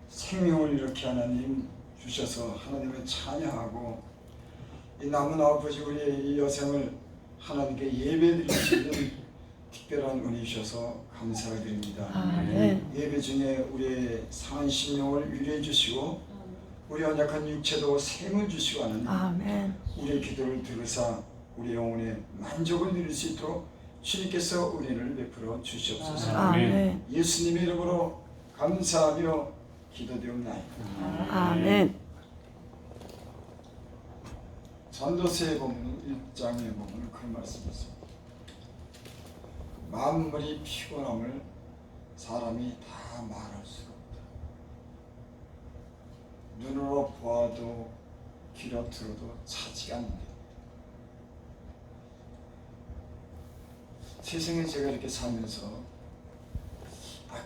생명을 이렇게 하나님 주셔서 하나님을 찬양하고 이 남은 아버지 우리의 이 여생을 하나님께 예배드릴 수 있는 특별한 은혜 주셔서 감사를 드립니다. 예배 중에 우리의 상한 심령을 위로해 주시고 우리 연약한 육체도 샘을 주시고 하나님 우리의 기도를 들으사 우리 영혼의 만족을 누릴 수 있도록 주님께서 은혜를 베풀어 주시옵소서. 예수님의 이름으로 감사하며 기도드립나이다. 아멘. 전도서에 보면 1장에 보면 그런 말씀이 있습니다. 만물이 피곤함을 사람이 다 말할 수가 없다. 눈으로 보아도 귀로 들어도 차지가 않는 게. 세상에 제가 이렇게 살면서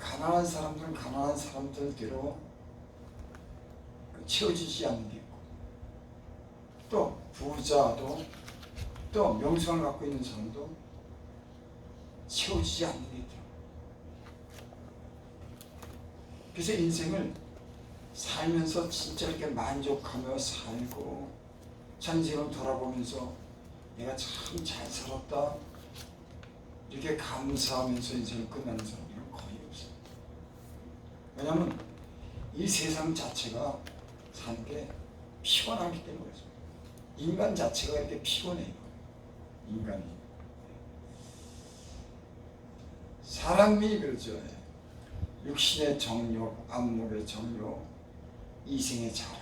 가난한 사람들은 가난한 사람들대로 채워지지 않는 게 있고, 또 부자도 또 명성을 갖고 있는 사람도 채워지지 않는 게 있더라고요. 그래서 인생을 살면서 진짜 이렇게 만족하며 살고 전생을 돌아보면서 내가 참 잘 살았다 이렇게 감사하면서 인생을 끝나는 사람들은 거의 없어요. 왜냐하면 이 세상 자체가 사는 게 피곤하기 때문에 그렇죠. 인간 자체가 이렇게 피곤해요. 인간이. 사람이 그렇죠. 육신의 정욕, 안목의 정욕, 이생의 자랑.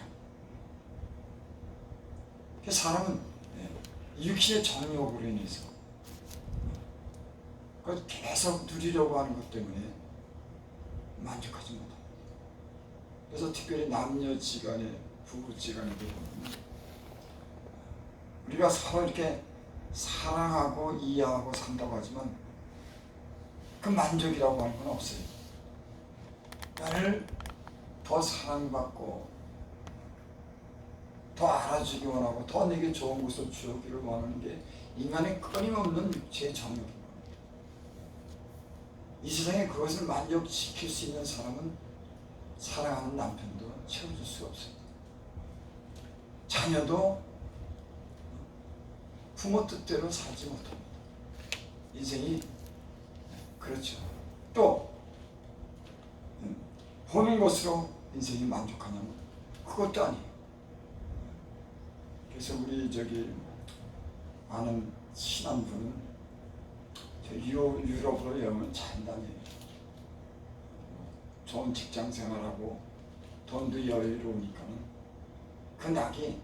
사람은 육신의 정욕으로 인해서 그걸 계속 누리려고 하는 것 때문에 만족하지 못합니다. 그래서 특별히 남녀지간에 부부지간에도 보면 우리가 서로 이렇게 사랑하고 이해하고 산다고 하지만 그 만족이라고 하는 건 없어요. 나를 더 사랑받고 더 알아주기 원하고 더 내게 좋은 것을 주기를 원하는 게 인간의 끊임없는 육체의 정욕입니다. 이 세상에 그것을 만족시킬 수 있는 사람은 사랑하는 남편도 채워줄 수가 없습니다. 자녀도 부모 뜻대로 살지 못합니다. 인생이 그렇죠. 또 보는 것으로 인생이 만족하냐면 그것도 아니에요. 그래서 우리 아는 친한 분은 유럽으로 여행을 잘 다녀요. 좋은 직장 생활하고 돈도 여유로우니까는 그 낙이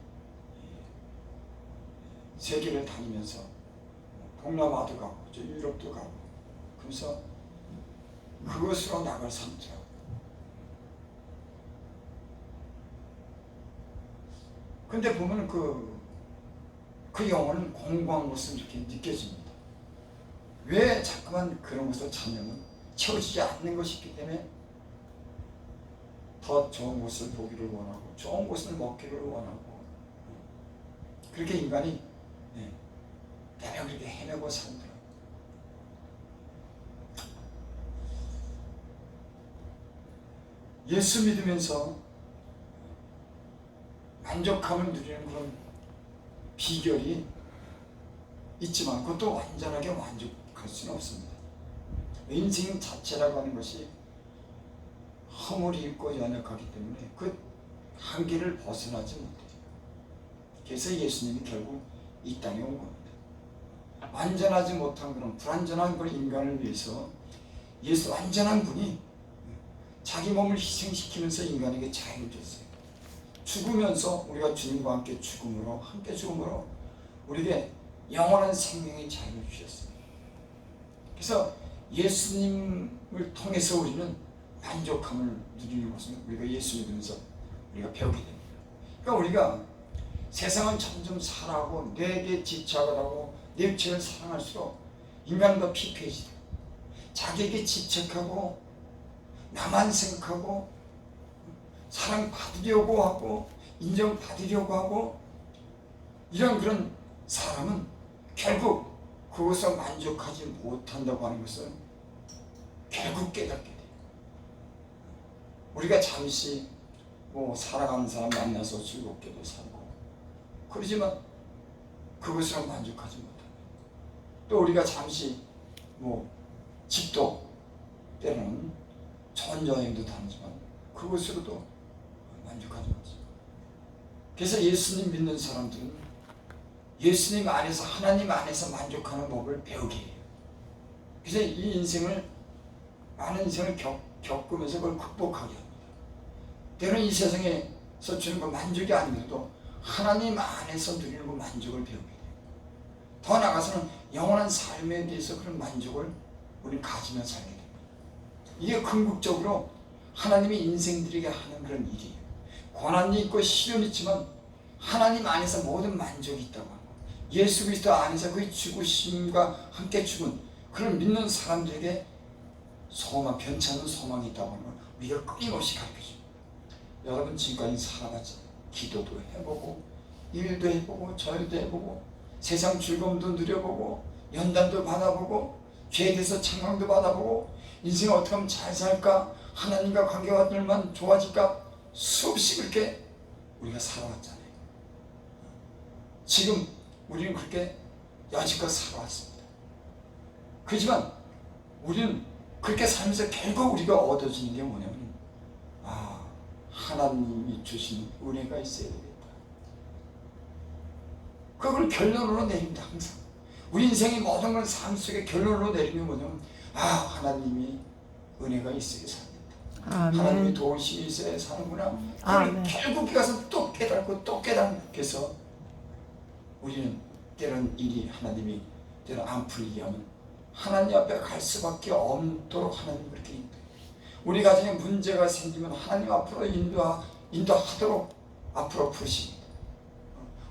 세계를 다니면서 동남아도 가고 유럽도 가고 그래서 그것으로 낙을 삼더라고요. 근데 보면 그 영혼은 공고한 것을 이렇게 느껴집니다. 왜 자꾸만 그런 것을 찾냐면 채워지지 않는 것이 있기 때문에 더 좋은 것을 보기를 원하고 좋은 것을 먹기를 원하고 그렇게 인간이 대략 그렇게 헤매고 살더라고요. 예수 믿으면서 만족함을 누리는 그런 비결이 있지만 그것도 완전하게 만족할 수는 없습니다. 인생 자체라고 하는 것이 허물이 있고 연약하기 때문에 그 한계를 벗어나지 못해요. 그래서 예수님이 결국 이 땅에 온 겁니다. 완전하지 못한 그런 불완전한 그런 인간을 위해서 완전한 분이 자기 몸을 희생시키면서 인간에게 자유를 줬어요. 죽으면서 우리가 주님과 함께 죽음으로 우리에게 영원한 생명의 자유를 주셨어요. 그래서 예수님을 통해서 우리는 만족함을 누리는 것은 우리가 예수 믿으면서 우리가 배우게 됩니다. 그러니까 우리가 세상은 점점 살아가고 내게 집착을 하고 내 육체를 사랑할수록 인간은 더 피폐해지고 자기에게 집착하고 나만 생각하고 사랑받으려고 하고 인정받으려고 하고 이런 그런 사람은 결국 그것을 만족하지 못한다고 하는 것은 결국 깨닫게 돼요. 우리가 잠시 사랑하는 사람 만나서 즐겁게도 살고 그러지만 그것으로 만족하지 못합니다. 또 우리가 잠시 집도 때로는 좋은 여행도 다니지만 그것으로도 만족하지 않습니다. 그래서 예수님 믿는 사람들은 예수님 안에서, 하나님 안에서 만족하는 법을 배우게 해요. 그래서 이 인생을, 많은 인생을 겪으면서 그걸 극복하게 합니다. 때로는 이 세상에서 주는 그 만족이 아니라도 하나님 안에서 누리는 그 만족을 배우게 돼요. 더 나아가서는 영원한 삶에 대해서 그런 만족을 우리는 가지며 살게 됩니다. 이게 궁극적으로 하나님이 인생들에게 하는 그런 일이에요. 고난이 있고 시련이 있지만 하나님 안에서 모든 만족이 있다고 하는 거예요. 예수 그리스도 안에서 그의 죽으심과 함께 죽은 그런 믿는 사람들에게 소망, 변치 않는 소망이 있다고 하는 걸 우리가 끊임없이 가르쳐줍니다. 여러분 지금까지 살아봤잖아요. 기도도 해보고 일도 해보고 절도 해보고 세상 즐거움도 누려보고 연단도 받아보고 죄에 대해서 책망도 받아보고 인생을 어떻게 하면 잘 살까, 하나님과 관계가 얼마나 좋아질까 수없이 그렇게 우리가 살아왔잖아요. 지금 우리는 그렇게 여지껏 살아왔습니다. 그렇지만 우리는 그렇게 살면서 결국 우리가 얻어지는 게 뭐냐면 하나님이 주신 은혜가 있어야 되겠다. 그걸 결론으로 내립니다. 항상 우리 인생의 모든 걸 삶 속에 결론으로 내리면 뭐냐면 하나님이 은혜가 있어야 삽니다. 아멘. 하나님의 도우심이 있어야 사는구나. 그걸 결국 가서 또 깨닫고 또 깨닫고 해서 우리는 때론 일이 하나님이 때론 안 풀리게 하면 하나님 앞에 갈 수밖에 없도록 하나님 그렇게 인도해요. 우리 가정에 문제가 생기면 하나님 앞으로 인도하도록 앞으로 부르십니다.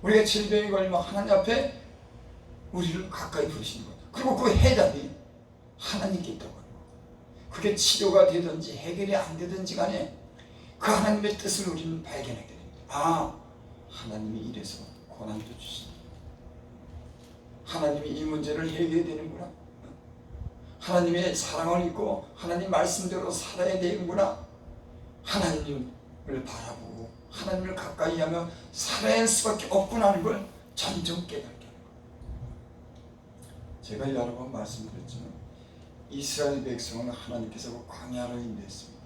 우리가 질병이 걸리면 하나님 앞에 우리를 가까이 부르시는 거죠. 그리고 그 해답이 하나님께 있다고 하는 거예요. 그게 치료가 되든지 해결이 안 되든지 간에 그 하나님의 뜻을 우리는 발견하게 됩니다. 하나님이 이래서 고난도 주신다. 하나님이 이 문제를 해결해야 되는구나. 하나님의 사랑을 입고 하나님 말씀대로 살아야 되는구나. 하나님을 바라보고 하나님을 가까이 하며 살아야 할 수밖에 없구나 하는 걸 점점 깨닫게 하는 거예요. 제가 여러 번 말씀드렸지만 이스라엘 백성은 하나님께서 그 광야로 인도했습니다.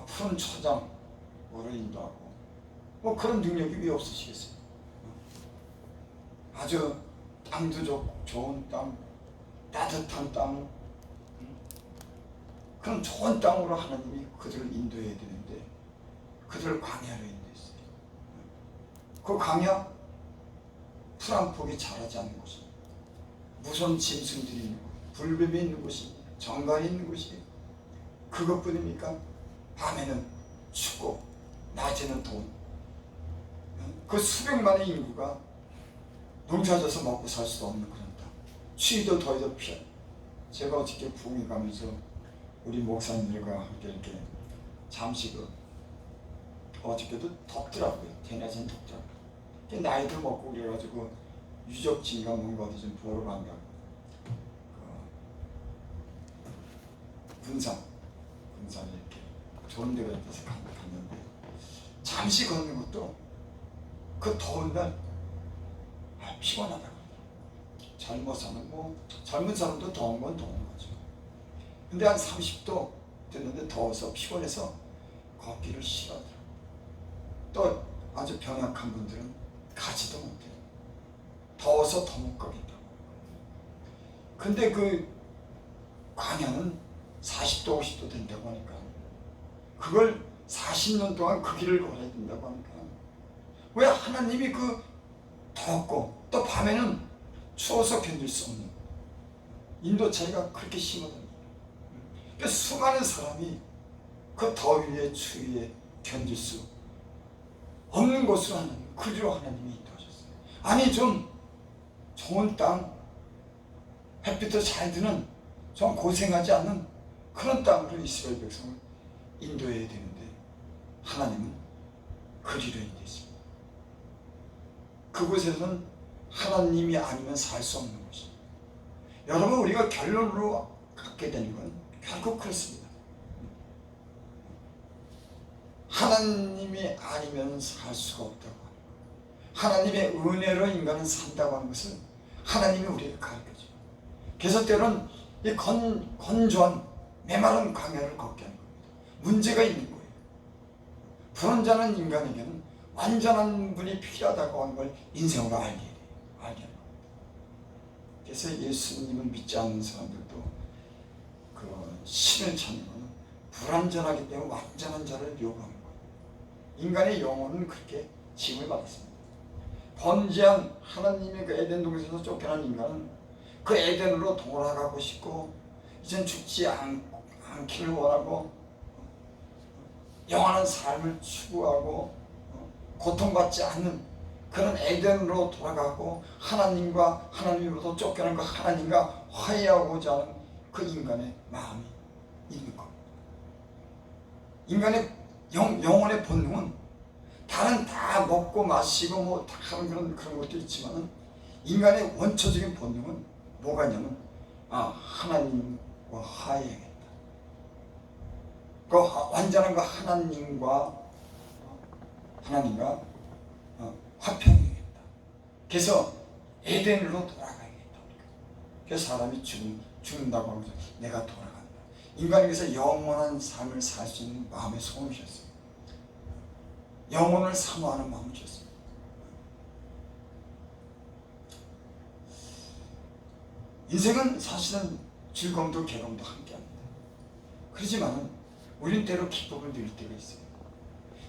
푸른 초장으로 인도하고 그런 능력이 왜 없으시겠어요? 아주 땅도 좋은 땅, 따뜻한 땅, 그런 좋은 땅으로 하나님이 그들을 인도해야 되는데 그들을 광야로 인도했어요. 그 광야 풀 한 폭이 자라지 않는 곳입니다. 무서운 짐승들이 있는 곳, 불뱀이 있는 곳입니다. 정갈이 있는 곳이에요. 그것뿐입니까? 밤에는 춥고 낮에는 더운 그 수백만의 인구가 농사져서 먹고 살 수도 없는 그런 땅, 추위도 더위도 피해. 제가 어저께 부흥회 가면서 우리 목사님들과 함께 이렇게 잠시 어저께도 덥더라고요. 대낮엔 덥더라고요. 나이도 먹고 그래가지고 유적지인가 뭔가 어디 좀 보러 간다고 군산에 이렇게 좋은 데가 있어서 갔는데 잠시 걷는 것도 그 더운 날 피곤하다고. 젊은 사람도 더운 건 더운 거죠. 근데 한 30도 됐는데 더워서 피곤해서 걷기를 싫어하더라고요. 또 아주 병약한 분들은 가지도 못해요. 더워서 더 못 가겠다고. 근데 그 광야는 40도 50도 된다고 하니까 그걸 40년 동안 그 길을 걸어야 된다고 하니까 왜 하나님이 그 덥고 또 밤에는 추워서 견딜 수 없는 인도 차이가 그렇게 심하다니. 그러니까 수많은 사람이 그 더위에 추위에 견딜 수 없는 곳으로 하나님, 그리로 하나님이 인도하셨어요. 아니 좀 좋은 땅, 햇빛도 잘 드는 좀 고생하지 않는 그런 땅으로 이스라엘 백성을 인도해야 되는데 하나님은 그리로 인도했습니다. 그곳에서는 하나님이 아니면 살 수 없는 곳입니다. 여러분, 우리가 결론으로 갖게 되는 건 결국 그렇습니다. 하나님이 아니면 살 수가 없다고 하는 거예요. 하나님의 은혜로 인간은 산다고 하는 것을 하나님이 우리에게 가르쳐줘요. 그래서 때로는 이 건조한 메마른 광야를 걷게 하는 겁니다. 문제가 있는 거예요. 불완전한 인간에게는 완전한 분이 필요하다고 하는 걸 인생으로 알게 돼요. 알게 합니다. 그래서 예수님을 믿지 않는 사람들도 그 신을 찾는 것은 불완전하기 때문에 완전한 자를 요구하는 거예요. 인간의 영혼은 그렇게 지음을 받았습니다. 번지한 하나님의 그 에덴 동산에서 쫓겨난 인간은 그 에덴으로 돌아가고 싶고 이젠 죽지 않기를 원하고 영원한 삶을 추구하고 고통받지 않는 그런 에덴으로 돌아가고 하나님으로부터 쫓겨난 그 하나님과 화해하고자 하는 그 인간의 마음이 있는 겁니다. 인간의 영혼의 본능은 다른 다 먹고 마시고 뭐 다 하는 그런 것도 있지만은 인간의 원초적인 본능은 뭐가 있냐면 하나님과 화해해야겠다. 그 완전한 그 하나님과 화평해야겠다. 그래서 에덴으로 돌아가야겠다. 그래서 사람이 죽는다고 하면서 내가 돌아간다. 인간에게서 영원한 삶을 살 수 있는 마음의 소원을 주셨어요. 영혼을 사모하는 마음을 주셨어요. 인생은 사실은 즐거움도 괴로움도 함께합니다. 그렇지만 우리는 때로 기쁨을 누릴 때가 있어요.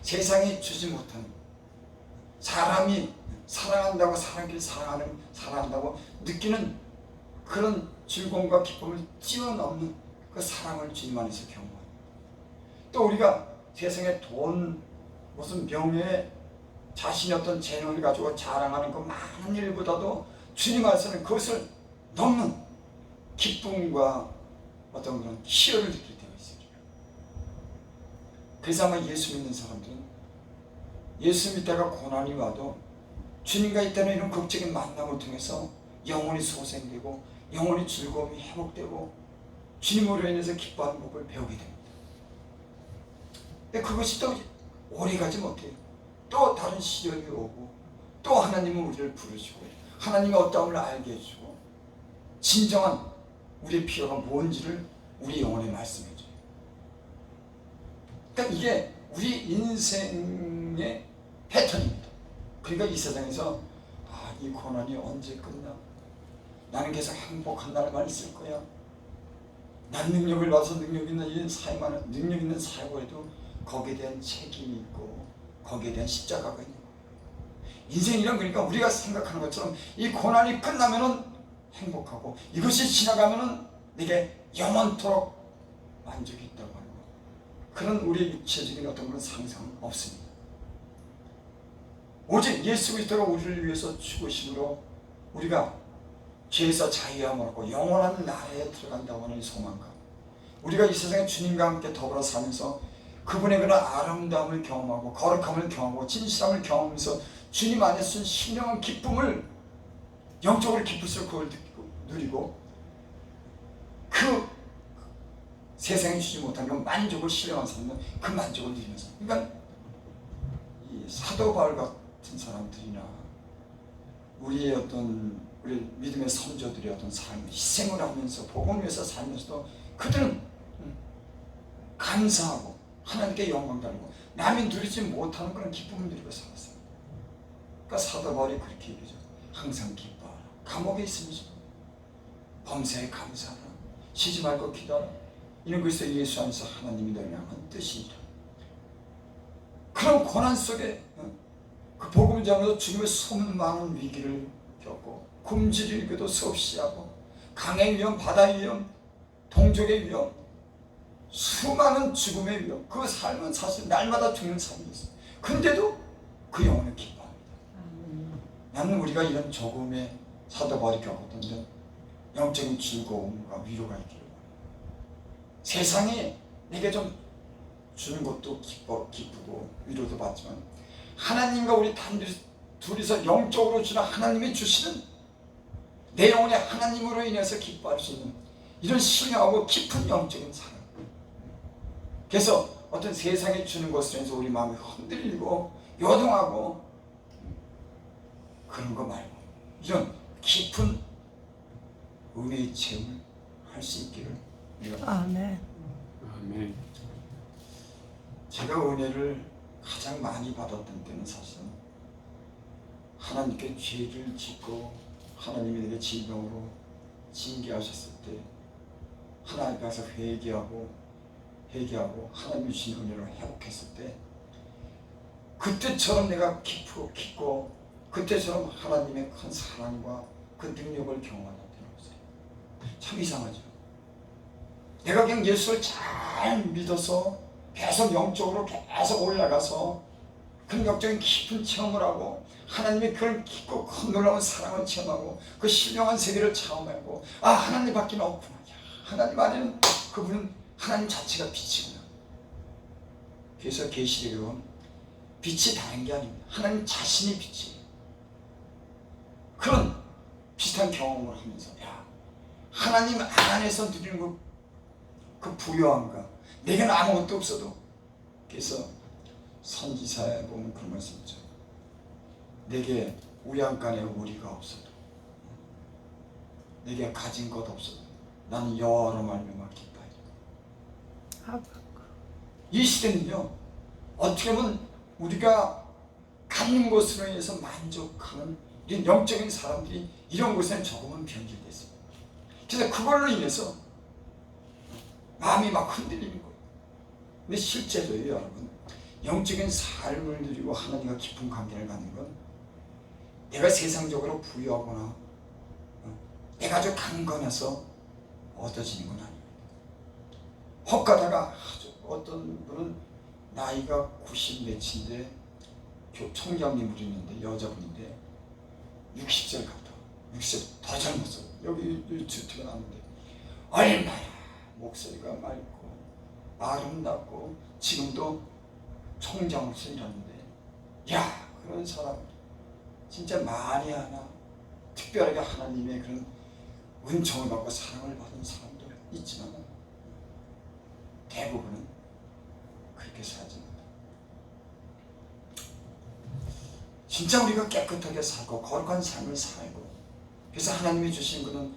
세상이 주지 못하는 사람이 사랑한다고 사람끼리 사랑한다고 느끼는 그런 즐거움과 기쁨을 뛰어넘는 그 사랑을 주님 안에서 경험합니다. 또 우리가 세상에 돈, 무슨 명예, 자신의 어떤 재능을 가지고 자랑하는 그 많은 일보다도 주님 안에서는 그것을 넘는 기쁨과 어떤 그런 희열을 느낄 때가 있어요. 그래서 아마 예수 믿는 사람들은 예수 믿다가 고난이 와도 주님과 있다는 이런 극적인 만남을 통해서 영혼이 소생되고 영혼의 즐거움이 회복되고 주님으로 인해서 기뻐하는 법을 배우게 됩니다. 근데 그것이 또 오래가지 못해요. 또 다른 시련이 오고 또 하나님은 우리를 부르시고 하나님의 어떠함을 알게 해주고 진정한 우리의 필요가 뭔지를 우리 영혼에 말씀해줘요. 그러니까 이게 우리 인생의 패턴입니다. 그러니까 이 세상에서 이 고난이 언제 끝나? 나는 계속 행복한 날만 있을 거야. 난 능력을 받아서 능력 있는 사역을 해도 거기에 대한 책임이 있고 거기에 대한 십자가가 있는 거예요. 인생이란 그러니까 우리가 생각하는 것처럼 이 고난이 끝나면은 행복하고 이것이 지나가면은 내게 영원토록 만족이 있다고 하는 거. 그런 우리의 육체적인 어떤 그런 상상은 없습니다. 오직 예수 그리스도가 우리를 위해서 죽으심으로 우리가 죄에서 자유함을 얻고 영원한 나라에 들어간다고 하는 이 소망감, 우리가 이 세상에 주님과 함께 더불어 살면서 그분의 그런 아름다움을 경험하고 거룩함을 경험하고 진실함을 경험하면서 주님 안에 쓴 신령한 기쁨을 영적으로 기쁠수록 그걸 누리고 그 세상에 주지 못한 그 만족을 실현한 사람은 그 만족을 누리면서, 그러니까 이 사도 바울 같은 사람들이나 우리의 우리 믿음의 선조들의 어떤 삶, 희생을 하면서 복음을 위해서 살면서도 그들은 감사하고 하나님께 영광 돌리고 남이 누리지 못하는 그런 기쁨을 누리고 살았어요. 그러니까 사도 바울이 그렇게 얘기하죠. 항상 기뻐하라. 감옥에 있으면서 범사에 감사하라. 쉬지 말고 기도하라. 이는 그리스도 예수 안에서 하나님이 너희를 향한 뜻이니라. 그런 고난 속에 그 복음을 전하면서 주님의 소문 많은 위기를 겪고 굶주릴 것도 수없이 하고 강의 위험, 바다의 위험, 동족의 위험, 수많은 죽음의 위험, 그 삶은 사실 날마다 죽는 삶이었어요. 근데도 그 영혼을 기뻐합니다. 나는 우리가 이런 조금의 사도 바울이 겪었던데 영적인 즐거움과 위로가 있기를 원해요. 세상이 내게 좀 주는 것도 기쁘고 위로도 받지만 하나님과 우리 둘이서 영적으로 주는 하나님이 주시는 내 영혼에 하나님으로 인해서 기뻐할 수 있는 이런 신령하고 깊은 영적인 사랑. 그래서 어떤 세상이 주는 것으로 인해서 우리 마음이 흔들리고 요동하고 그런 거 말고 이런 깊은 은혜의 체험을 할 수 있기를 아멘. 아멘. 제가 은혜를 가장 많이 받았던 때는 사실은 하나님께 죄를 짓고 하나님이 내게 질병으로 징계하셨을 때 하나님 앞에서 회개하고 하나님이 주신 은혜를 회복했을 때 그때처럼 내가 깊고 그때처럼 하나님의 큰 사랑과 그 능력을 경험한 때는 없어요. 참 이상하죠. 내가 그냥 예수를 잘 믿어서 계속 영적으로 계속 올라가서 그런 영적인 깊은 체험을 하고 하나님의 그런 깊고 큰 놀라운 사랑을 체험하고 그 신령한 세계를 체험하고 하나님밖에 없구나. 하나님 안에는 그분은 하나님 자체가 빛이구나. 그래서 계시록은 빛이 다른 게 아닙니다. 하나님 자신이 빛이에요. 그런 비슷한 경험을 하면서 하나님 안에서 누리는 그 부요함과 내게는 아무것도 없어도 그래서 선지자에 보면 그런 말씀 있죠. 내게 우양간에 우리가 없어도 내게 가진 것 없어도 나는 여호와로 말미암아 기뻐하리라. 이 시대는요 어떻게 보면 우리가 갖는 것으로 인해서 만족하는 이런 영적인 사람들이 이런 것에는 조금은 변질됐습니다. 그래서 그걸로 인해서 마음이 막 흔들리는 거예요. 근데 실제로요 여러분 영적인 삶을 누리고 하나님과 깊은 관계를 갖는 건 내가 세상적으로 부유하거나 내가 아주 강건해서 얻어지는 건 아닙니다. 혹가다가 어떤 분은 나이가 90 몇인데 총장님으로 있는데 여자분인데 60살 같아. 60살 더 젊었어. 여기 유튜브가 나왔는데 얼마나 목소리가 맑고 아름답고 지금도 총장으로서 일하는데 그런 사람 진짜 많이 하나 특별하게 하나님의 그런 은총을 받고 사랑을 받은 사람도 있지만 대부분은 그렇게 살지 못해요. 진짜 우리가 깨끗하게 살고 거룩한 삶을 살고 그래서 하나님이 주신 그런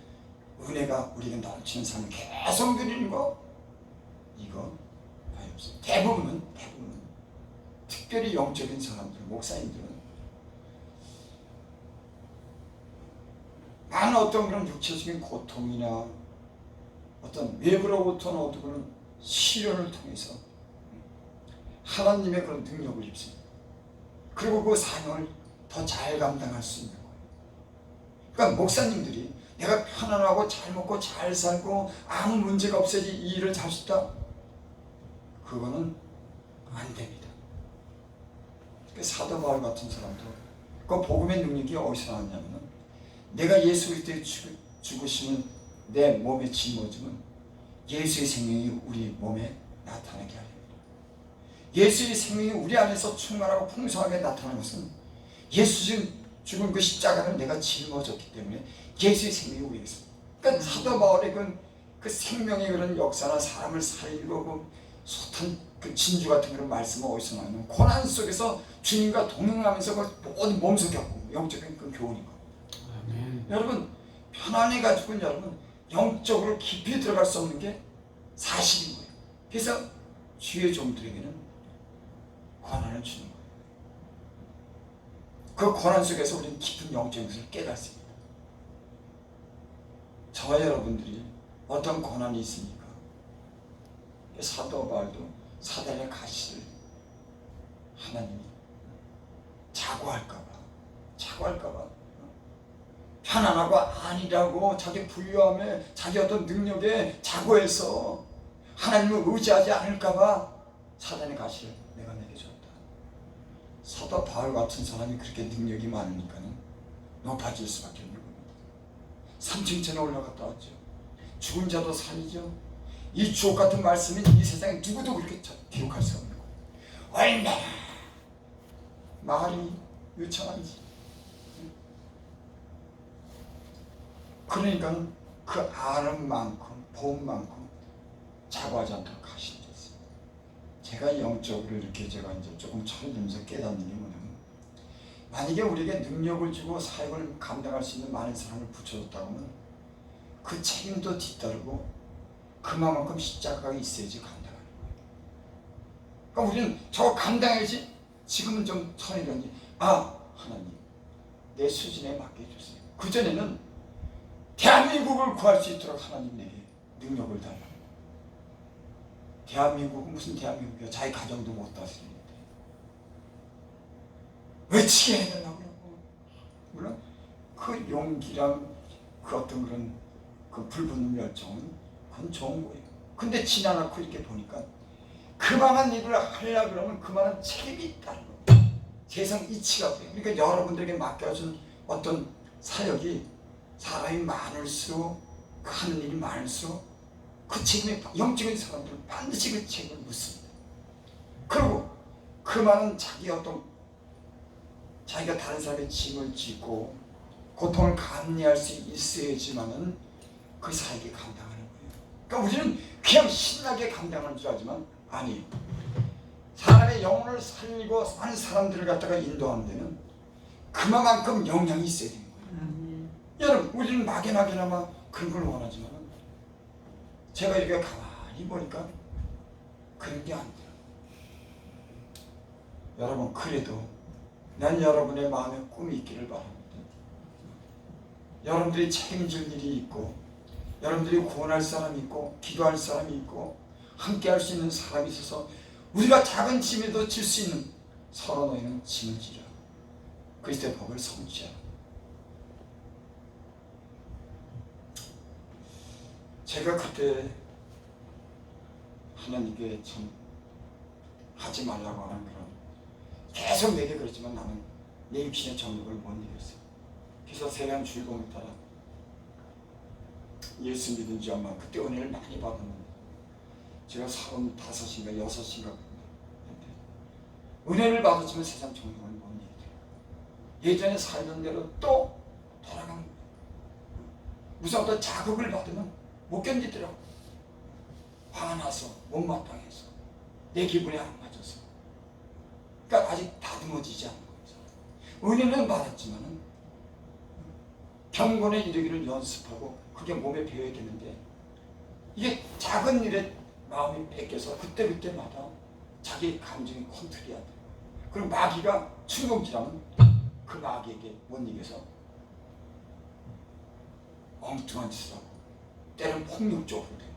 은혜가 우리에게 넘치는 삶을 계속 누리는 거 이거 거의 없어요. 대부분은 특별히 영적인 사람들 목사님들은 많은 어떤 그런 육체적인 고통이나 어떤 외부로부터는 어떤 그런 시련을 통해서 하나님의 그런 능력을 입습니다. 그리고 그 사명을 더 잘 감당할 수 있는 거예요. 그러니까 목사님들이 내가 편안하고 잘 먹고 잘 살고 아무 문제가 없어야지 이 일을 할 수 있다? 그거는 안 됩니다. 사도 바울 같은 사람도 그 복음의 능력이 어디서 나왔냐면 내가 예수 그리스도의 죽으심은 내 몸에 짊어지면 예수의 생명이 우리 몸에 나타나게 하렵니다. 예수의 생명이 우리 안에서 충만하고 풍성하게 나타나는 것은 예수 죽은 그 십자가를 내가 짊어졌기 때문에 예수의 생명이 우리에게 있습니다. 그러니까 사도 바울의 그 생명의 그런 역사나 사람을 살리고 그 숱한 그 진주 같은 그런 말씀은 어디서 나오냐면 고난 속에서 주님과 동행하면서 그 모든 몸소 겪고 영적인 그 교훈인 겁니다. 아멘. 여러분 편안해가지고는 여러분 영적으로 깊이 들어갈 수 없는 게 사실인 거예요. 그래서 주의 종들에게는 고난을 주는 거예요. 그 고난 속에서 우리는 깊은 영적인 것을 깨닫습니다. 저와 여러분들이 어떤 고난이 있습니까? 사도 바울도 사단의 가시를 하나님이 자고할까봐 편안하고 아니라고 자기 부유함에 자기 어떤 능력에 자고해서 하나님을 의지하지 않을까봐 사단의 가시를 내가 내게 줬다. 사도 바울 같은 사람이 그렇게 능력이 많으니까는 높아질 수밖에 없는 겁니다. 3층천에 올라갔다 왔죠. 죽은 자도 살리죠. 이 주옥 같은 말씀은 이 세상에 누구도 그렇게 기록할 수 없는 거예요. 얼마나 말이 유창한지. 그러니까 그 아는 만큼 본 만큼 자고하지 않도록 하신 게 있습니다. 제가 영적으로 이렇게 제가 이제 조금 차려지면서 깨닫는 게 뭐냐면, 만약에 우리에게 능력을 주고 사역을 감당할 수 있는 많은 사람을 붙여줬다면 그 책임도 뒤따르고 그만큼 십자가가 있어야지 감당하는 거예요. 그러니까 우리는 저거 감당해야지. 지금은 좀 선이든지, 하나님 내 수준에 맞게 해주세요. 그전에는 대한민국을 구할 수 있도록 하나님 내게 능력을 달라고. 대한민국은 무슨 대한민국이야. 자기 가정도 못 다스리는데 왜 치게 해야 되냐고요. 물론 그 용기랑 그 어떤 그런 그 불붙는 열정은 그건 좋은 거예요. 근데 지나놓고 이렇게 보니까 그만한 일을 하려고 그러면 그만한 책임이 있다는 거예요. 세상 이치가 돼요. 그러니까 여러분들에게 맡겨준 어떤 사역이 사람이 많을수록 하는 일이 많을수록 그 책임에 영적인 사람들은 반드시 그 책임을 묻습니다. 그리고 그 많은 자기가 다른 사람의 짐을 지고 고통을 감내할 수 있어야지만은 그 사역이 감당하는 거예요. 그러니까 우리는 그냥 신나게 감당하는 줄 알지만 아니에요. 사람의 영혼을 살리고 많은 사람들을 갖다가 인도하는 데는 그만큼 영향이 있어야 되는 거예요. 여러분, 우리는 막연하게나마 그런 걸 원하지만 제가 이렇게 가만히 보니까 그런 게 안 돼요. 여러분, 그래도 난 여러분의 마음에 꿈이 있기를 바랍니다. 여러분들이 책임질 일이 있고, 여러분들이 구원할 사람이 있고, 기도할 사람이 있고, 함께 할 수 있는 사람이 있어서 우리가 작은 짐에도 질 수 있는 서로 너희는 짐을 지라. 그리스도의 법을 성취하라. 제가 그때 하나님께 참 하지 말라고 하는 그런, 계속 내게 그랬지만 나는 내 육신의 정욕을 못 이겼어요. 그래서 세상 즐거움에 따라 예수 믿은 지 아마 그때 은혜를 많이 받았는데 제가 35인가 6인가 은혜를 받았지만 세상 정욕을 못 이기더라고요. 예전에 살던 대로 또 돌아간 거예요. 무슨 어떤 자극을 받으면 못 견디더라고요. 화나서, 못마땅해서, 내 기분에 안 맞아서. 그러니까 아직 다듬어지지 않는 거죠. 은혜는 받았지만은 경건에 이르기를 연습하고 그게 몸에 배어야겠는데, 이게 작은 일에 마음이 뺏겨서 그때마다 자기 감정이 컨트롤이 안 돼요. 그리고 마귀가 충동질하면 그 마귀에게 못 이겨서 엉뚱한 짓을 하고 때로는 폭력적으로 돼요.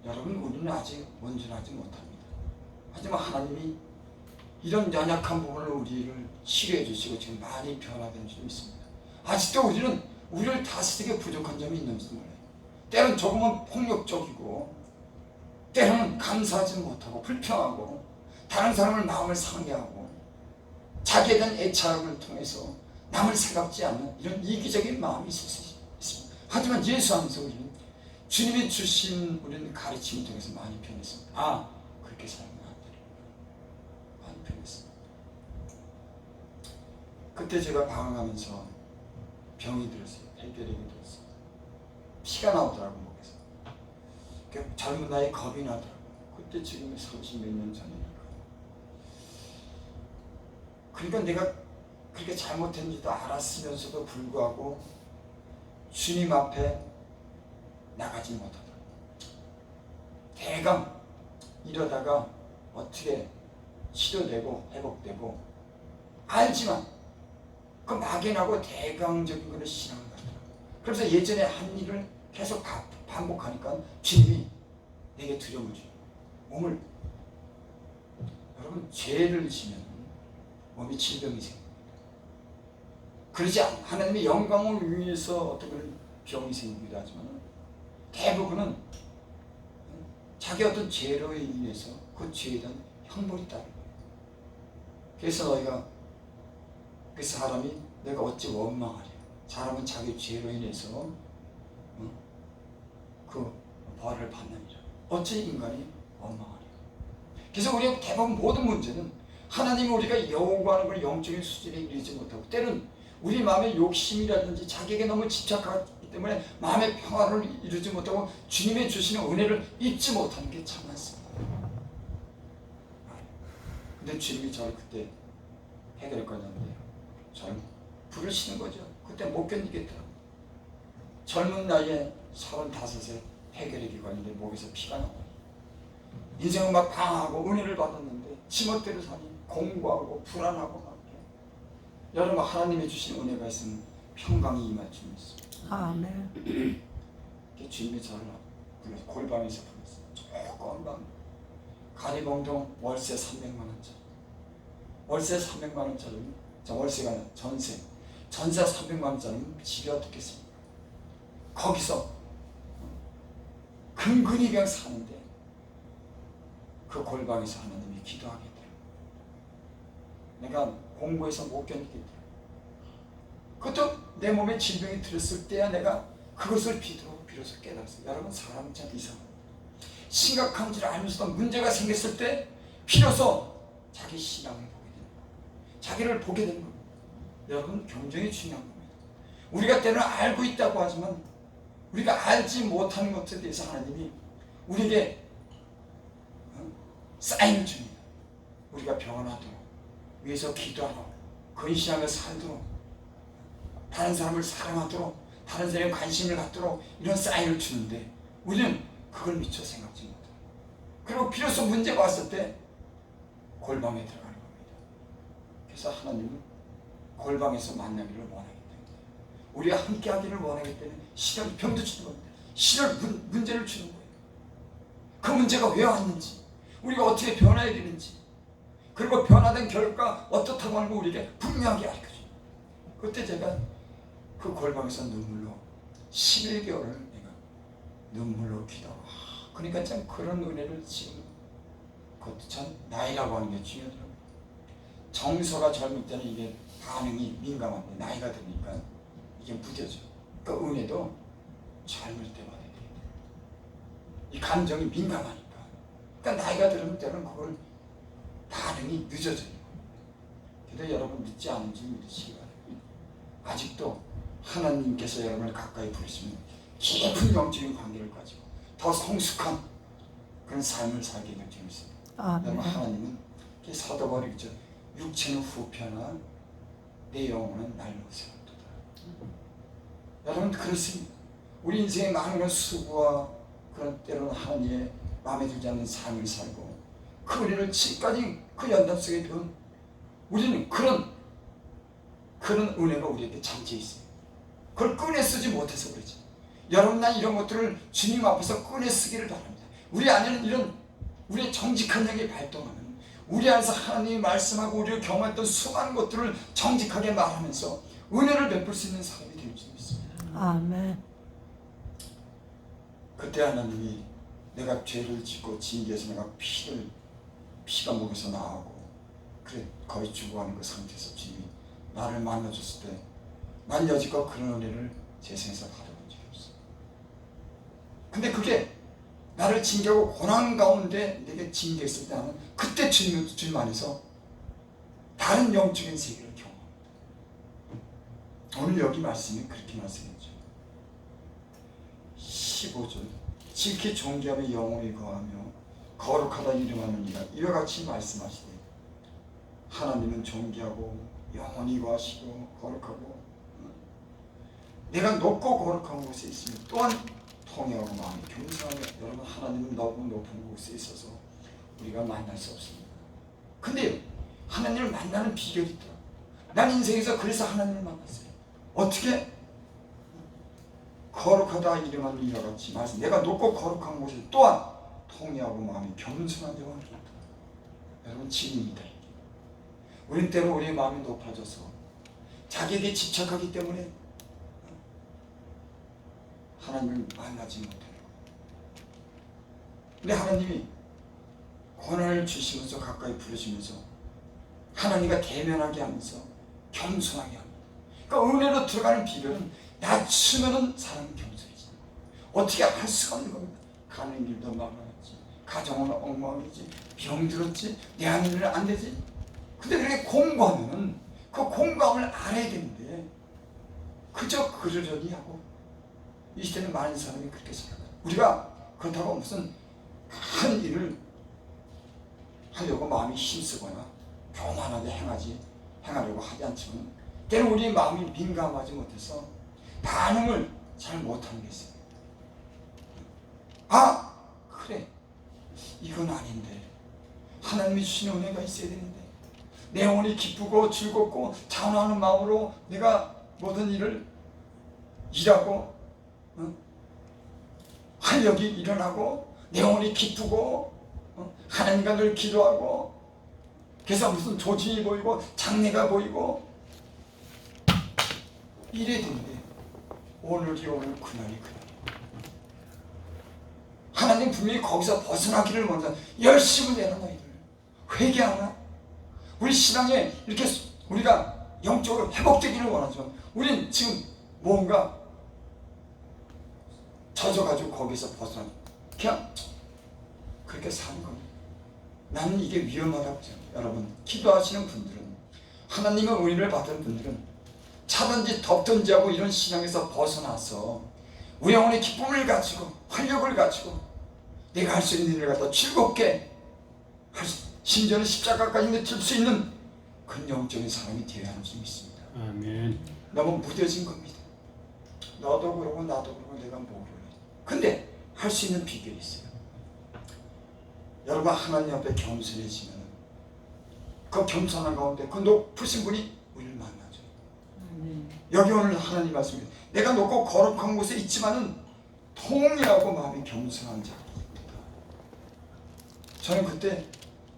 여러분, 우리는 아직 온전하지 못합니다. 하지만 하나님이 이런 연약한 부분을 우리를 치료해 주시고 지금 많이 변화된 줄 믿습니다. 아직도 우리를 다스리기 부족한 점이 있는지도 몰라요. 때로는 조금은 폭력적이고, 때로는 감사하지 못하고 불평하고, 다른 사람을 마음을 상하게 하고, 자기에 대한 애착을 통해서 남을 생각지 않는 이런 이기적인 마음이 있을 수 있습니다. 하지만 예수 안에서 우리는 주님이 주신 우리는 가르침을 통해서 많이 변했습니다. 그렇게 살면 안 돼요. 많이 변했습니다. 그때 제가 방황하면서 병이 들었어요. 폐결핵이 들었어요. 피가 나오더라고요, 목에서. 젊은 나이에 겁이 나더라고요. 그때 지금 30몇 년 전이니까. 그러니까 내가 그렇게 잘못했는지도 알았으면서도 불구하고 주님 앞에 나가지 못하더라고요. 대강 이러다가 어떻게 치료되고 회복되고 알지만 그 막연하고 대강적인 것을 신앙을 갖더라고요. 그래서 예전에 한 일을 계속 반복하니까 주님이 내게 두려움을 줘요. 몸을, 여러분, 죄를 지면 몸에 질병이 생깁니다. 그러지 않아요. 하나님의 영광을 위해서 어떤 그런 병이 생기기도 하지만 대부분은 자기 어떤 죄로 인해서 그 죄에 대한 형벌이 따르는 거예요. 그래서 너희가, 그 사람이 내가 어찌 원망하랴. 사람은 자기 죄로 인해서 그 벌을 받느니라. 어찌 인간이 원망하랴. 그래서 우리가 대부분 모든 문제는 하나님이 우리가 요구하는 걸 영적인 수준에 이르지 못하고, 때는 우리 마음의 욕심이라든지 자기에게 너무 집착하기 때문에 마음의 평화를 이루지 못하고 주님의 주시는 은혜를 잊지 못하는 게 참 많습니다. 근데 주님이 저를 그때 해결했거든요. 저를 부르시는 거죠. 그때 못 견디겠더라고요. 젊은 나이에 35세 해결하기 걸리는데 목에서 피가 나와요. 인생은 막 방황하고 은혜를 받았는데 지멋대로 사니 공부하고 불안하고 막 여러분 하나님이 주신 은혜가 있으면 평강이 임할 줄 믿습니다. 아멘. 주님이 저를 불러서 골방에서 불렀어요. 조그만 방 가리봉동 월세 300만 원짜리 월세 300만 원짜리 저 월세가 아니라 전세 300만 원짜리 집이 어떻겠습니까? 거기서 근근히 그냥 사는데 그 골방에서 하나님이 기도하겠다. 내가 공부해서 못 견디겠다. 그것도 내 몸에 질병이 들었을 때야 내가 그것을 비로소 깨달았어요. 여러분 사람은 참 이상합니다. 심각한 줄 알면서도 문제가 생겼을 때 비로소 자기 신앙을 보게 되는 거예요. 자기를 보게 되는 겁니다. 여러분 경쟁이 중요한 겁니다. 우리가 때로는 알고 있다고 하지만 우리가 알지 못하는 것에 대해서 하나님이 우리에게 사인을 줍니다. 우리가 병원하도록 위해서 기도하도록 근신하며 살도록 다른 사람을 사랑하도록 다른 사람에 관심을 갖도록 이런 사인을 주는데 우리는 그걸 미처 생각지 못해요. 그리고 비로소 문제가 왔을 때 골방에 들어가는 겁니다. 그래서 하나님은 골방에서 만나기를 원하기 때문에 우리가 함께 하기를 원하기 때문에 시련 병도 주는 겁니다. 시련 문제를 주는 거예요. 그 문제가 왜 왔는지 우리가 어떻게 변화해야 되는지 그리고 변화된 결과 어떻다고 하는 거 우리에게 분명하게 알려줘요. 그때 제가 그 골방에서 눈물로 11개월을 내가 눈물로 기도하고 그러니까 참 그런 은혜를 지금 그것도 참 나이라고 하는 게 중요하더라고요. 정서가 젊을 때는 이게 반응이 민감한데 나이가 드니까 이게 무뎌져요. 그 은혜도 젊을 때 받아야 돼요. 이 감정이 민감하니까 그러니까 나이가 들면 때는 그걸 반응이 늦어져요. 그래도 여러분 믿지 않은지 믿으시기 바랍니다. 아직도 하나님께서 여러분을 가까이 부르시면 깊은 영적인 관계를 가지고 더 성숙한 그런 삶을 살게 될 줄 믿습니다. 여러분 하나님은 사도바울이죠. 육체는 후패나 내 영혼은 날로 세웠도다. 여러분 그렇습니다. 우리 인생의 많은 수고와 그런 때로는 하나님의 마음에 들지 않는 삶을 살고 그 은혜를 지금까지 그 연단 속에 배운 우리는 그런 은혜가 우리에게 잠재 있어요. 그걸 꺼내 쓰지 못해서 그러지. 여러분 난 이런 것들을 주님 앞에서 꺼내 쓰기를 바랍니다. 우리 안에는 이런 우리의 정직한 영이 발동하면 우리 안에서 하나님이 말씀하고 우리가 경험했던 수많은 것들을 정직하게 말하면서 은혜를 베풀 수 있는 사람이 될 줄 믿습니다. 아멘. 그때 하나님이 내가 죄를 짓고 징계해서 내가 피가 목에서 나오고 그래 거의 죽어가는 그 상태에서 주님이 나를 만나줬을 때 난 여지껏 그런 은혜를 제 생에서 받아본 적이 없어요. 근데 그게 나를 징계하고 고난 가운데 내게 징계했을 때 나는 그때 주님 안에서 다른 영적인 세계를 경험합니다. 오늘 여기 말씀이 그렇게 말씀했죠. 15절 지극히 존귀하며 영원히 거하며 거룩하다 이름하는 이가 이와 같이 말씀하시되 하나님은 존귀하고 영원히 거하시고 거룩하고 내가 높고 거룩한 곳에 있으며 또한 통회하고 마음이 겸손하며 여러분 하나님은 너무 높은 곳에 있어서 우리가 만날 수 없습니다. 근데 하나님을 만나는 비결이 있더라고요. 난 인생에서 그래서 하나님을 만났어요. 어떻게? 거룩하다 이름하는 이와 같이 말씀 내가 높고 거룩한 곳에 또한 통회하고 마음이 겸손한 자와 같다. 여러분 진리입니다. 우린 때로 우리의 마음이 높아져서 자기에게 집착하기 때문에 하나님을 만나지 못해요. 근데 하나님이 권한을 주시면서 가까이 부르시면서 하나님과 대면하게 하면서 겸손하게 합니다. 그러니까 은혜로 들어가는 비결은 낮추면은 사람이 겸손해지는 거예요. 어떻게 할 수가 없는 겁니다. 가는 길도 막막하지, 가정은 엉망이지, 병들었지, 내 하는 일은 안 되지. 근데 그렇게 공부하면은 그 공부함을 알아야 되는데 그저 그러려니 하고 이 시대는 많은 사람이 그렇게 살아가요. 우리가 그렇다고 무슨 한 하려고 마음이 힘쓰거나 교만하게 행하려고 하지 않지만 때로 우리의 마음이 민감하지 못해서 반응을 잘 못하는 게 있어요. 아, 그래, 이건 아닌데 하나님이 주시는 은혜가 있어야 되는데 내 영혼이 기쁘고 즐겁고 자원하는 마음으로 내가 모든 일을 일하고 활력이 일어나고 내 영혼이 기쁘고 하나님과 늘 기도하고 그래서 무슨 조짐이 보이고 장래가 보이고 이래야 되는데 오늘이 오늘 그날이 그날. 하나님 분명히 거기서 벗어나기를 원하는 열심을 내는 너희들 회개하나? 우리 신앙에 이렇게 우리가 영적으로 회복되기를 원하죠. 우린 지금 뭔가 젖어가지고 거기서 벗어나 그냥 그렇게 사는 겁니다. 나는 이게 위험하다고 생각해요. 여러분 기도하시는 분들은 하나님의 은혜를 받은 분들은 차든지 덥든지 하고 이런 신앙에서 벗어나서 우리 영혼의 기쁨을 가지고 활력을 가지고 내가 할 수 있는 일을 갖다 즐겁게 심지어는 십자가까지 내칠 수 있는 그런 영적인 사람이 되어야 하는 줄 믿습니다. 아멘. 너무 무뎌진 겁니다. 너도 그러고 나도 그러고 내가 모르네. 근데 할 수 있는 비결이 있어요. 여러분 하나님 앞에 겸손해지면 그 겸손한 가운데 그 높으신 분이 우리를 만나죠. 여기 오늘 하나님 말씀입니다. 내가 높고 거룩한 곳에 있지만은 통일하고 마음이 겸손한 자입니다. 저는 그때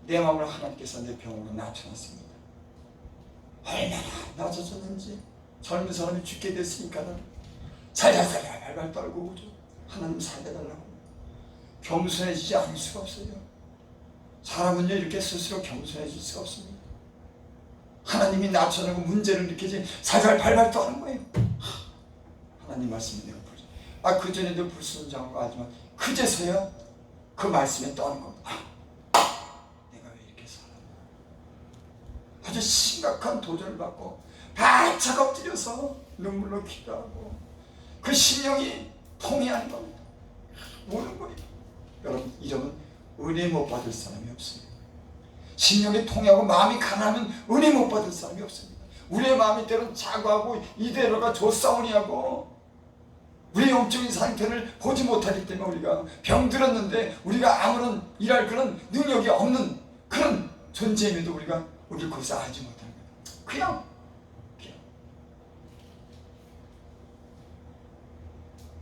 내 마음을 하나님께서 내 병으로 낮춰놨습니다. 얼마나 낮아졌는지 젊은 사람이 죽게 됐으니까는 살살살 발발 떨고 오죠. 하나님 살려달라고. 겸손해지지 않을 수가 없어요. 사람은요 이렇게 스스로 겸손해질 수가 없습니다. 하나님이 낮춰놓고 문제를 느끼지 살살 발발 떠는 거예요. 하나님 말씀이 내가 부르죠. 그전에도 불순종하고 하지만 그제서야 그 말씀에 떠는 겁니다. 내가 왜 이렇게 살았나. 아주 심각한 도전을 받고 바짝 엎드려서 눈물로 기도하고 그 심령이 통해하는 겁니다. 모든 거예요. 여러분 이러면 은혜 못 받을 사람이 없습니다. 심령이 통해하고 마음이 가난하면 은혜 못 받을 사람이 없습니다. 우리의 마음이 때로는 자고하고 이대로가 좋사오니하고 우리의 영적인 상태를 보지 못하기 때문에 우리가 병들었는데 우리가 아무런 일할 그런 능력이 없는 그런 존재임에도 우리를 거기서 알지 못하는 거예요. 그냥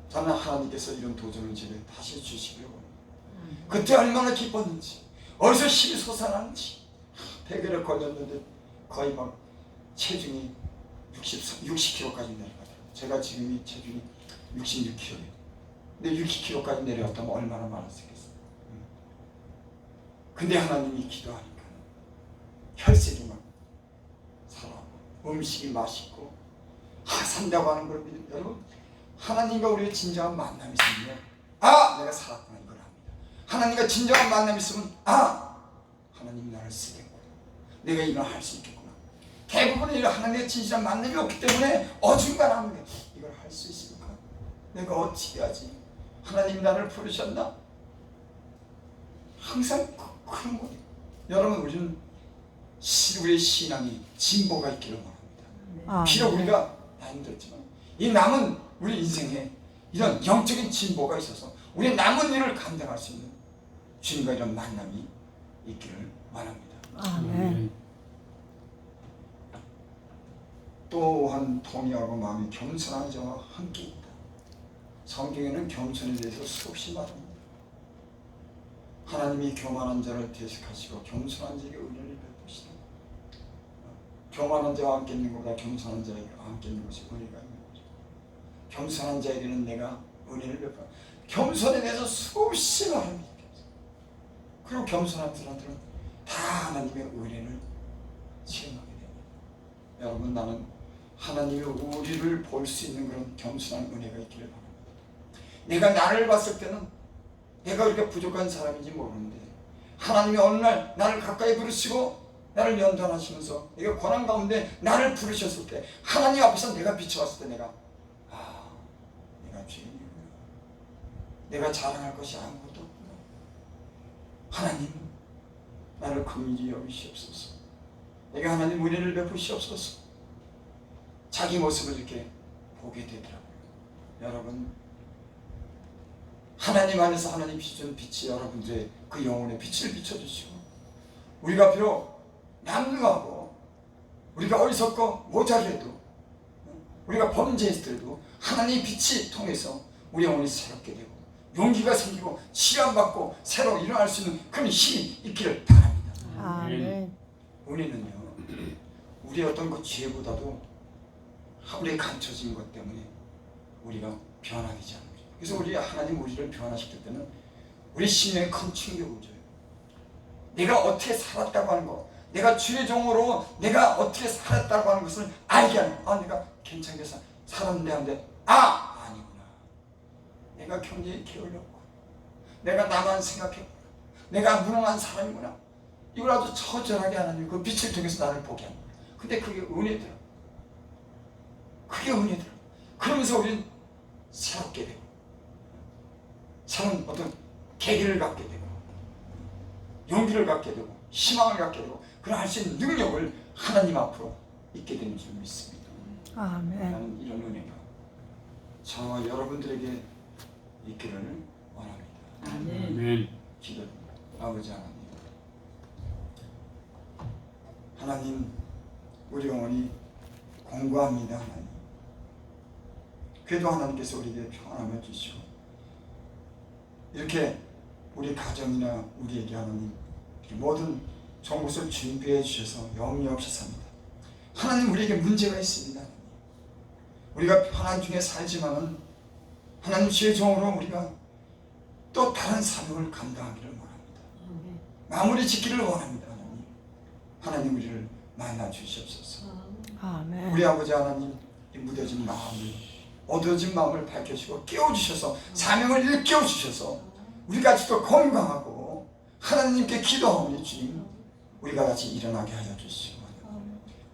저는 하나님께서 이런 도전을 제게 다시 주시기를 원합니다. 그때 얼마나 기뻤는지 어디서 힘이 솟아나는지. 폐결에 걸렸는데 거의 막 체중이 60kg까지 내려가더라고요. 제가 지금이 체중이 66kg예요. 근데 60kg까지 내려갔다면 얼마나 많았겠어요. 근데 하나님이 기도하니까 혈색이 막 살아나고 음식이 맛있고 산다고 하는 걸 믿는 여러분 하나님과 우리의 진정한 만남이 있으면 내가 살았구나 이걸 압니다. 하나님과 진정한 만남이 있으면 하나님이 나를 쓰겠구나. 내가 이걸 할 수 있겠구나. 대부분의 하나님의 진실한 만남이 없기 때문에 어중간합니다. 이걸 할 수 있을까? 내가 어떻게 하지? 하나님이 나를 부르셨나? 항상 그런 거예요. 여러분 우리는 우리의 신앙이 진보가 있기를 원합니다. 비록 우리가 힘들지만 이 남은 우리 인생에 이런 영적인 진보가 있어서 우리 남은 일을 감당할 수 있는 주님과 이런 만남이 있기를 원합니다. 아멘. 또한 통의하고 마음이 겸손한 자와 함께 있다. 성경에는 겸손에 대해서 수없이 말합니다. 하나님이 교만한 자를 대식하시고 겸손한 자에게 은혜를 베푸시다. 교만한 자와 함께 있는 것보다 겸손한 자에게 함께 있는 것이 은혜가 있는 거죠. 겸손한 자에게는 내가 은혜를 베푼다. 겸손에 대해서 수없이 말합니다. 그리고 겸손한 사람들은 다 하나님의 은혜를 체험하게 됩니다. 여러분 나는 하나님의 우리를 볼 수 있는 그런 겸손한 은혜가 있기를 바랍니다. 내가 나를 봤을 때는 내가 그렇게 부족한 사람인지 모르는데 하나님이 어느 날 나를 가까이 부르시고 나를 연단하시면서 내가 고난 가운데 나를 부르셨을 때 하나님 앞에서 내가 비춰봤을 때 내가 죄인이구나. 내가 자랑할 것이 아무것도 없구나. 하나님 나를 긍휼히 여기시옵소서. 내게 하나님 은혜를 베푸시옵소서. 자기 모습을 이렇게 보게 되더라고요. 여러분, 하나님 안에서 하나님 비춰준 빛이 여러분들의 그 영혼에 빛을 비춰주시고, 우리가 비록 남루하고 우리가 어리석고 모자라도 우리가 범죄했을 때도 하나님의 빛이 통해서 우리 영혼이 새롭게 되고 용기가 생기고 시련받고 새로 일어날 수 있는 그런 힘이 있기를 바랍니다. 아멘. 우리는요, 우리의 어떤 그 죄보다도 우리의 감춰진 것 때문에 우리가 변화되지 않는 거죠. 그래서 우리 하나님 우리를 변화시킬 때는 우리 심령에 큰 충격을 줘요. 내가 어떻게 살았다고 하는 거, 내가 주의 종으로 내가 어떻게 살았다고 하는 것을 알게 하는 거. 내가 괜찮게 살았는데 하는데 아니구나. 내가 경제에 게을렀고 내가 나만 생각했고 내가 무능한 사람이구나. 이걸 아주 처절하게 하나님 그 빛을 통해서 나를 보게 합니다. 근데 그게 은혜더라. 그게 은혜더라. 그러면서 우리는 새롭게 되고 새로운 어떤 계기를 갖게 되고 용기를 갖게 되고 희망을 갖게 되고 그런 할 수 있는 능력을 하나님 앞으로 있게 되는 줄 믿습니다. 아멘. 나는 이런 은혜가 저와 여러분들에게 있기를 원합니다. 아멘. 기도합니다. 아버지 하나님, 우리 영혼이 공고합니다. 하나님, 그래도 하나님께서 우리에게 평안함을 주시고 이렇게 우리 가정이나 우리에게 하나님 모든 좋은 것을 준비해 주셔서 염려 없이 삽니다. 하나님, 우리에게 문제가 있습니다. 우리가 편안 중에 살지만은 하나님 주의 종으로 우리가 또 다른 사명을 감당하기를 원합니다. 마무리 짓기를 원합니다. 하나님 우리를 만나 주시옵소서. 아멘. 우리 아버지 하나님, 이 무뎌진 마음을, 어두워진 마음을 밝혀주시고 깨워주셔서 사명을 일깨워주셔서 우리가 아직도 건강하고 하나님께 기도하오니 주님, 우리가 같이 일어나게 하여 주시고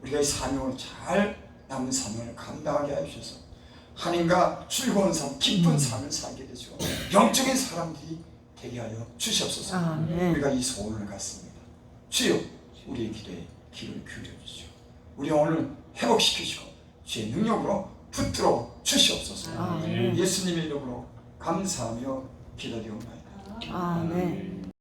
우리가 이 사명을 잘 남은 사명을 감당하게 하여 주셔서 하나님과 즐거운 삶, 기쁜 삶을 살게 되시고 영적인 사람들이 되게 하여 주시옵소서. 아멘. 우리가 이 소원을 갖습니다. 주여, 우리의 기도에 귀를 기울여 주시오. 우리 영혼을 회복시키시고 주의 능력으로 붙들어 주시옵소서. 아멘. 예수님의 이름으로 감사하며 기도드리옵나이다. 아멘.